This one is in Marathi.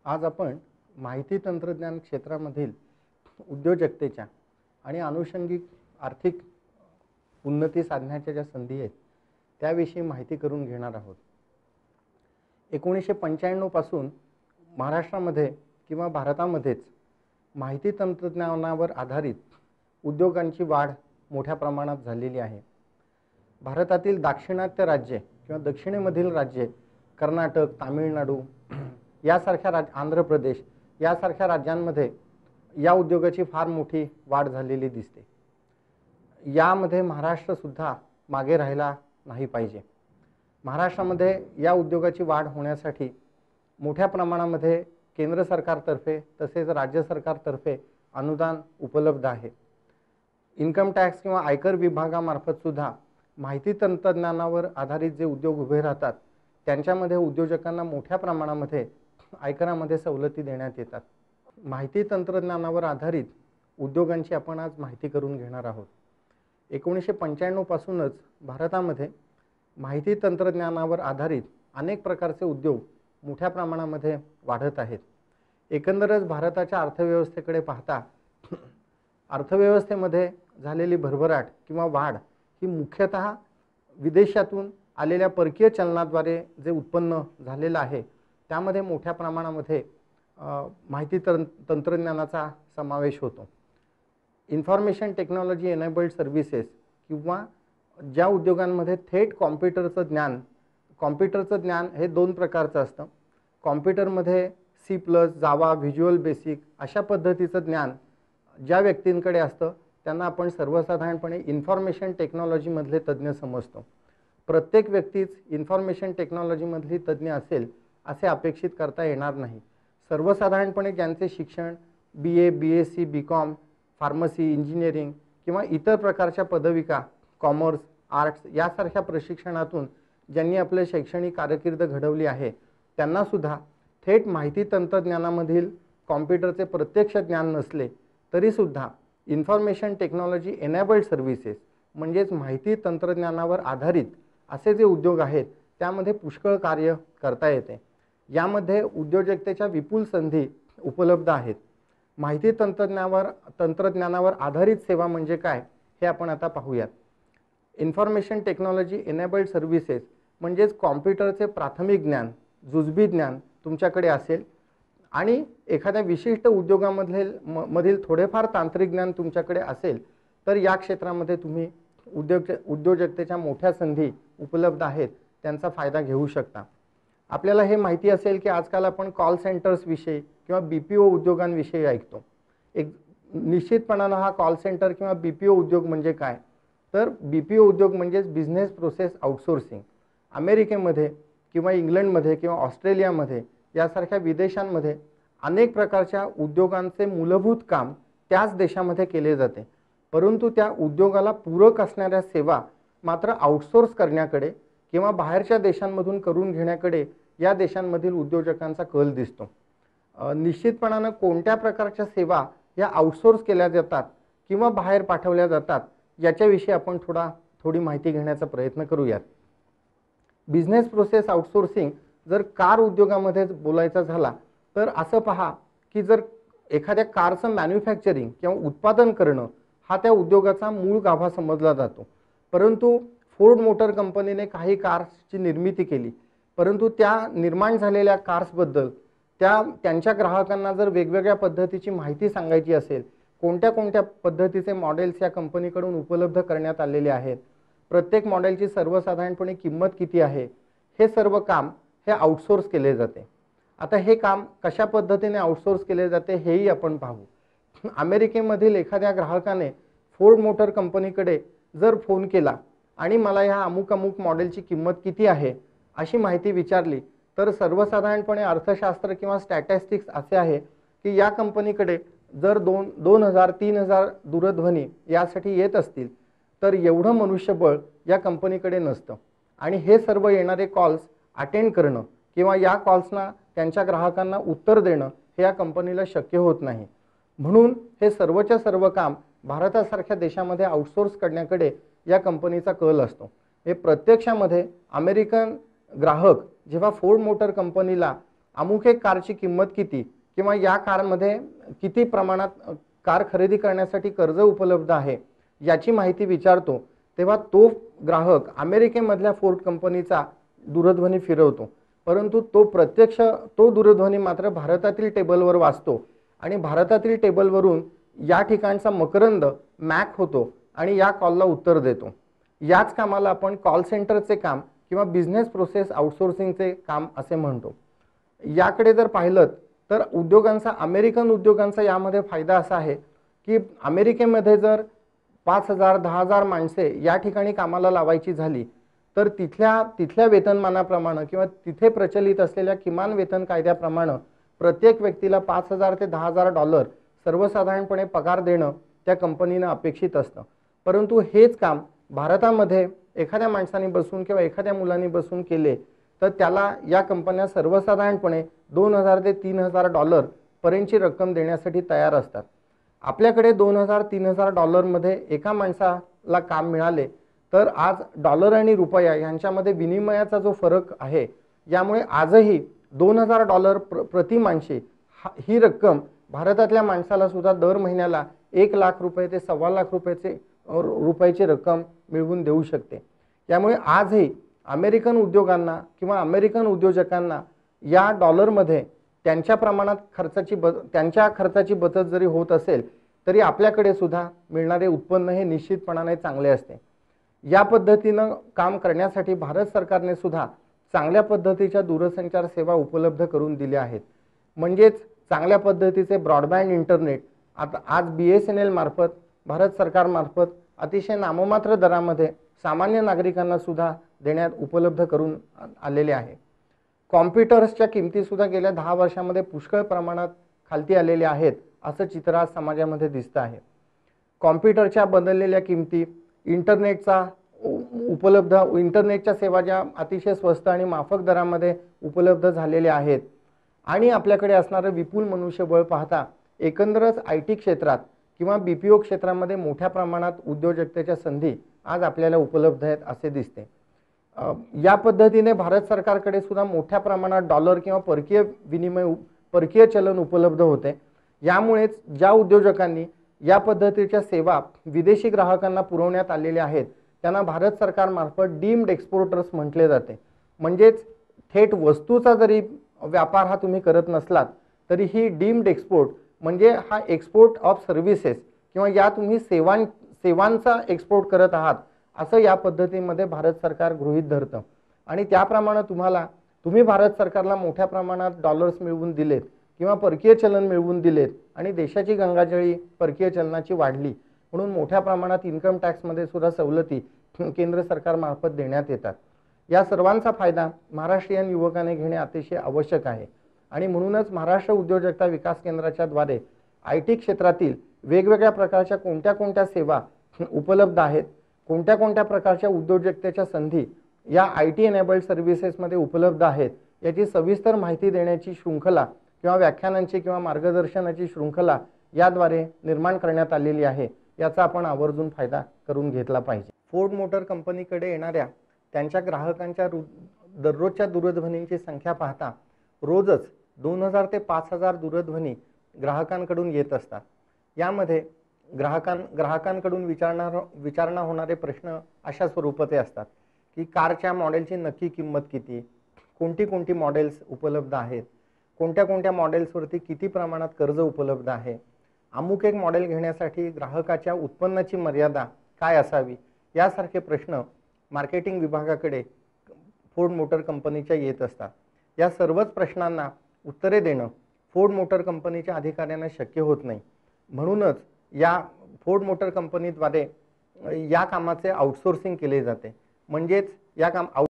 आज आपण माहिती तंत्रज्ञान क्षेत्रामधील उद्योजकतेच्या आणि आनुषंगिक आर्थिक उन्नती साधण्याच्या ज्या संधी आहेत त्याविषयी माहिती करून घेणार आहोत। 1995 पासून महाराष्ट्रामध्ये किंवा भारतामध्येच माहिती तंत्रज्ञानावर आधारित उद्योगांची वाढ मोठ्या प्रमाणात झालेली आहे। भारतातील दाक्षिणात्य राज्ये किंवा दक्षिणेमधील राज्ये कर्नाटक, तामिळनाडू यासारख्या आंध्र प्रदेश यासारख्या राज्यांमध्ये या उद्योगाची फार मोठी वाढ झालेली दिसते। यामध्ये महाराष्ट्र सुद्धा मागे राहिला नाही पाहिजे। महाराष्ट्रामध्ये या उद्योगाची वाढ होण्यासाठी मोठ्या प्रमाणामध्ये केंद्र सरकारतर्फे तसेच राज्य सरकारतर्फे अनुदान उपलब्ध आहे। इन्कम टॅक्स किंवा आयकर विभागामार्फत सुद्धा माहिती तंत्रज्ञानावर आधारित जे उद्योग उभे राहतात त्यांच्यामध्ये उद्योजकांना मोठ्या प्रमाणामध्ये आयकरामध्ये सवलती देण्यात येतात। माहिती तंत्रज्ञानावर आधारित उद्योगांची आपण आज माहिती करून घेणार आहोत। 1995 पासूनच भारतामध्ये माहिती तंत्रज्ञानावर आधारित अनेक प्रकारचे उद्योग मोठ्या प्रमाणामध्ये वाढत आहेत। एकंदरच भारताच्या अर्थव्यवस्थेकडे पाहता अर्थव्यवस्थेमध्ये झालेली भरभराट किंवा वाढ ही मुख्यतः विदेशातून आलेल्या परकीय चलनाद्वारे जे उत्पन्न झालेलं आहे त्यामध्ये मोठ्या प्रमाणामध्ये माहिती तंत्रज्ञानाचा समावेश होतो। इन्फॉर्मेशन टेक्नॉलॉजी एनेबल्ड सर्व्हिसेस किंवा ज्या उद्योगांमध्ये थेट कॉम्प्युटरचं ज्ञान हे दोन प्रकारचं असतं। कॉम्प्युटरमध्ये C+, जावा, व्हिज्युअल बेसिक अशा पद्धतीचं ज्ञान ज्या व्यक्तींकडे असतं त्यांना आपण सर्वसाधारणपणे इन्फॉर्मेशन टेक्नॉलॉजीमधले तज्ज्ञ समजतो। प्रत्येक व्यक्तीच इन्फॉर्मेशन टेक्नॉलॉजीमधली तज्ज्ञ असेल असे अपेक्षित करता येणार नाही। सर्वसाधारणपणे ज्यांचे शिक्षण BA, BSc, BCom, pharmacy, engineering किंवा इतर प्रकारच्या पदविका, कॉमर्स, आर्ट्स यासारख्या प्रशिक्षणातून ज्यांनी आपले शैक्षणिक कारकीर्द घडवली आहे त्यांना सुद्धा थेट माहिती तंत्रज्ञानामधील कॉम्प्युटरचे प्रत्यक्ष ज्ञान नसले तरी सुद्धा इन्फॉर्मेशन टेक्नॉलॉजी एनेबल्ड सर्व्हिसेस म्हणजेच माहिती तंत्रज्ञानावर आधारित असे जे उद्योग आहेत त्यामध्ये पुष्कळ कार्य करता येते। यामध्ये उद्योजकतेच्या विपुल संधी उपलब्ध आहेत। माहिती तंत्रज्ञानावर आधारित सेवा म्हणजे काय हे आपण आता पाहूयात। इन्फॉर्मेशन टेक्नॉलॉजी एनेबल्ड सर्व्हिसेस म्हणजेच कॉम्प्युटरचे प्राथमिक ज्ञान, जुजबी ज्ञान तुमच्याकडे असेल आणि एखाद्या विशिष्ट उद्योगामधील थोडेफार तांत्रिक ज्ञान तुमच्याकडे असेल तर या क्षेत्रामध्ये तुम्ही उद्योजकतेच्या मोठ्या संधी उपलब्ध आहेत त्यांचा फायदा घेऊ शकता। आपल्याला हे माहिती असेल की आजकाल आपण कॉल सेंटर्स विषयी किंवा BPO उद्योगांविषयी ऐकतो। एक निश्चितपणाने हा कॉल सेंटर किंवा BPO उद्योग म्हणजे काय तर BPO उद्योग म्हणजेच बिझनेस प्रोसेस आउटसोर्सिंग। अमेरिकेमध्ये किंवा इंग्लंडमध्ये किंवा ऑस्ट्रेलियामध्ये यासारख्या विदेशांमध्ये अनेक प्रकारच्या उद्योगांचे मूलभूत काम त्याच देशामध्ये केले जाते, परंतु त्या उद्योगाला पूरक असणाऱ्या सेवा मात्र आउटसोर्स करण्याकडे किंवा बाहेरच्या देशांमधून करून घेण्याकडे या देशांमधील उद्योजकांचा कल दिसतो। निश्चितपणाने कोणत्या प्रकारच्या सेवा या आउटसोर्स केल्या जातात किंवा बाहेर पाठवल्या जातात याच्याविषयी आपण थोडी माहिती घेण्याचा प्रयत्न करूयात। बिझनेस प्रोसेस आउटसोर्सिंग जर कार उद्योगामध्ये बोलायचा झाला तर असं पहा की जर एखाद्या कारचं मॅन्युफॅक्चरिंग किंवा उत्पादन करणं हा त्या उद्योगाचा मूळ गाभा समजला जातो, परंतु फोर्ड मोटर कंपनीने काही कार्सची निर्मिती केली, परंतु त्या निर्माण झालेल्या कार्सबद्दल त्यांच्या ग्राहकांना जर वेगवेगळ्या पद्धतीची माहिती सांगायची असेल, कोणत्या पद्धतीचे मॉडेल्स या कंपनीकडून उपलब्ध करण्यात आलेले आहेत, प्रत्येक मॉडेलची सर्वसाधारणपणे किंमत किती आहे, हे सर्व काम हे आउटसोर्स केले जाते। आता हे काम कशा पद्धतीने आउटसोर्स केले जाते हेही आपण पाहू। अमेरिकेमधील एखाद्या ग्राहकाने फोर्ड मोटर कंपनीकडे जर फोन केला आणि मला ह्या अमुक मॉडेलची किंमत किती आहे अशी माहिती विचारली तर सर्वसाधारणपणे अर्थशास्त्र किंवा स्टॅटिस्टिक्स असे आहे की या कंपनीकडे जर 2000-3000 दूरध्वनी यासाठी येत असतील तर एवढं मनुष्यबळ या कंपनीकडे नसतं आणि हे सर्व येणारे कॉल्स अटेंड करणं किंवा या कॉल्सना त्यांच्या ग्राहकांना उत्तर देणं हे या कंपनीला शक्य होत नाही। म्हणून हे सर्वच्या सर्व काम भारतासारख्या देशामध्ये आउटसोर्स करण्याकडे या कंपनीचा कल असतो। हे प्रत्यक्षामध्ये अमेरिकन ग्राहक जेव्हा फोर्ड मोटर कंपनीला अमुक एक कारची किंमत किती किंवा या कारमध्ये किती प्रमाणात कार खरेदी करण्यासाठी कर्ज उपलब्ध आहे याची माहिती विचारतो, तेव्हा तो ग्राहक अमेरिकेमधल्या फोर्ड कंपनीचा दूरध्वनी फिरवतो, परंतु तो दूरध्वनी मात्र भारतातील टेबलवर वाजतो आणि भारतातील टेबलवरून या ठिकाणचा मकरंद मॅक होतो आणि या कॉलला उत्तर देतो। याच कामाला आपण कॉल सेंटरचे काम किंवा बिझनेस प्रोसेस आउटसोर्सिंगचे काम असे म्हणतो। याकडे जर पाहिलं तर अमेरिकन उद्योगांचा यामध्ये फायदा असा आहे की अमेरिकेमध्ये जर 5,000 10,000 माणसे या ठिकाणी कामाला लावायची झाली तर तिथल्या वेतनमानाप्रमाणे किंवा तिथे प्रचलित असलेल्या किमान वेतन कायद्याप्रमाणे प्रत्येक व्यक्तीला $5,000 ते $10,000 सर्वसाधारणपणे पगार देणं त्या कंपनीनं अपेक्षित असतं। परंतु हेच काम भारतामध्ये एखाद्या माणसाने बसून किंवा एखाद्या मुलाने बसून केले तर त्याला या कंपन्या सर्वसाधारणपणे $2,000 ते $3,000 पर्यंतची रक्कम देण्यासाठी तयार असतात। आपल्याकडे $2,000-3,000 मध्ये एका माणसाला काम मिळाले तर आज डॉलर आणि रुपया यांच्यामध्ये विनिमयाचा जो फरक आहे यामुळे आजही $2,000 प्रति माणशी ही रक्कम भारतातल्या माणसाला सुद्धा दर महिन्याला 1 लाख रुपये ते सव्वा लाख रुपयाची रक्कम मिळवून देऊ शकते। त्यामुळे आजही अमेरिकन उद्योगांना किंवा अमेरिकन उद्योजकांना या डॉलरमध्ये त्यांच्या खर्चाची बचत जरी होत असेल तरी आपल्याकडे सुद्धा मिळणारे उत्पन्न हे निश्चितपणाने चांगले असते। या पद्धतीने काम करण्यासाठी भारत सरकारने सुद्धा चांगल्या पद्धतीच्या दूरसंचार सेवा उपलब्ध करून दिल्या आहेत। म्हणजेच चांगल्या पद्धतीचे ब्रॉडबँड इंटरनेट आता आज BSNL मार्फत भारत सरकार मार्फत अतिशय नाममात्र दरामध्ये सामान्य नागरिकांना सुद्धा देण्यात उपलब्ध करून आलेले आहे। कॉम्प्युटर्सच्या किमती सुद्धा गेल्या 10 वर्षांमध्ये पुष्कळ प्रमाणात खालती आलेल्या आहेत असं चित्र आज समाजामध्ये दिसतं आहे। कॉम्प्युटरच्या बदललेल्या किमती, इंटरनेटच्या सेवा ज्या अतिशय स्वस्त आणि माफक दरामध्ये उपलब्ध झालेल्या आहेत आणि आपल्याकडे असणारे विपुल मनुष्यबळ पाहता एकंदरच IT क्षेत्रात किंवा BPO क्षेत्रामध्ये मोठ्या प्रमाणात उद्योजकतेच्या संधी आज आपल्याला उपलब्ध आहेत असे दिसते। या पद्धतीने भारत सरकारकडे सुद्धा मोठ्या प्रमाणात डॉलर किंवा परकीय चलन उपलब्ध होते। यामुळेच ज्या उद्योजकांनी या पद्धतीच्या सेवा विदेशी ग्राहकांना पुरवण्यात आलेल्या आहेत त्यांना भारत सरकारमार्फत डीम्ड एक्सपोर्टर्स म्हटले जाते। म्हणजेच थेट वस्तूचा जरी व्यापार हा तुम्ही करत नसलात तरी ही डीम्ड एक्सपोर्ट म्हणजे हा एक्सपोर्ट ऑफ सर्व्हिसेस किंवा या तुम्ही सेवांचा एक्सपोर्ट करत आहात असं या पद्धतीमध्ये भारत सरकार गृहीत धरतं आणि त्याप्रमाणे तुम्ही भारत सरकारला मोठ्या प्रमाणात डॉलर्स मिळवून दिलेत किंवा परकीय चलन मिळवून दिलेत आणि देशाची गंगाजळी परकीय चलनाची वाढली म्हणून मोठ्या प्रमाणात इन्कम टॅक्समध्ये सुद्धा सवलती केंद्र सरकारमार्फत देण्यात येतात। या सर्वांचा फायदा महाराष्ट्रीयन युवकाने घेणे अतिशय आवश्यक आहे आणि म्हणूनच महाराष्ट्र उद्योजकता विकास केंद्राच्या द्वारे IT क्षेत्रातील वेगवेगळ्या प्रकारच्या कोणत्या सेवा उपलब्ध आहेत, कोणत्या प्रकारच्या उद्योजकतेच्या संधी या IT एनेबल्ड सर्व्हिसेसमध्ये उपलब्ध आहेत याची सविस्तर माहिती देण्याची शृंखला किंवा व्याख्यानांची किंवा मार्गदर्शनाची शृंखला याद्वारे निर्माण करण्यात आलेली आहे। याचा आपण आवर्जून फायदा करून घेतला पाहिजे। फोर्ड मोटर कंपनीकडे येणाऱ्या त्यांच्या ग्राहकांच्या दररोजच्या दूरध्वनींची संख्या पाहता रोजच 2,000 ते 5,000 दूरध्वनी ग्राहकांकडून येत असतात। यामध्ये ग्राहकांकडून विचारणा होणारे प्रश्न अशा स्वरूपाचे असतात की कारच्या मॉडेलची नक्की किंमत किती, कोणती मॉडेल्स उपलब्ध आहेत, कोणत्या मॉडेल्सवरती किती प्रमाणात कर्ज उपलब्ध आहे, अमुक एक मॉडेल घेण्यासाठी ग्राहकाच्या उत्पन्नाची मर्यादा काय असावी, यासारखे प्रश्न मार्केटिंग विभागाकडे फोर्ड मोटर कंपनीच्या येत असतात। या सर्वच प्रश्नांना उत्तरे देणं फोर्ड मोटर कंपनीच्या अधिकाऱ्यांना शक्य होत नाही। म्हणूनच या फोर्ड मोटर कंपनीद्वारे या कामाचे आउटसोर्सिंग केले जाते। म्हणजेच या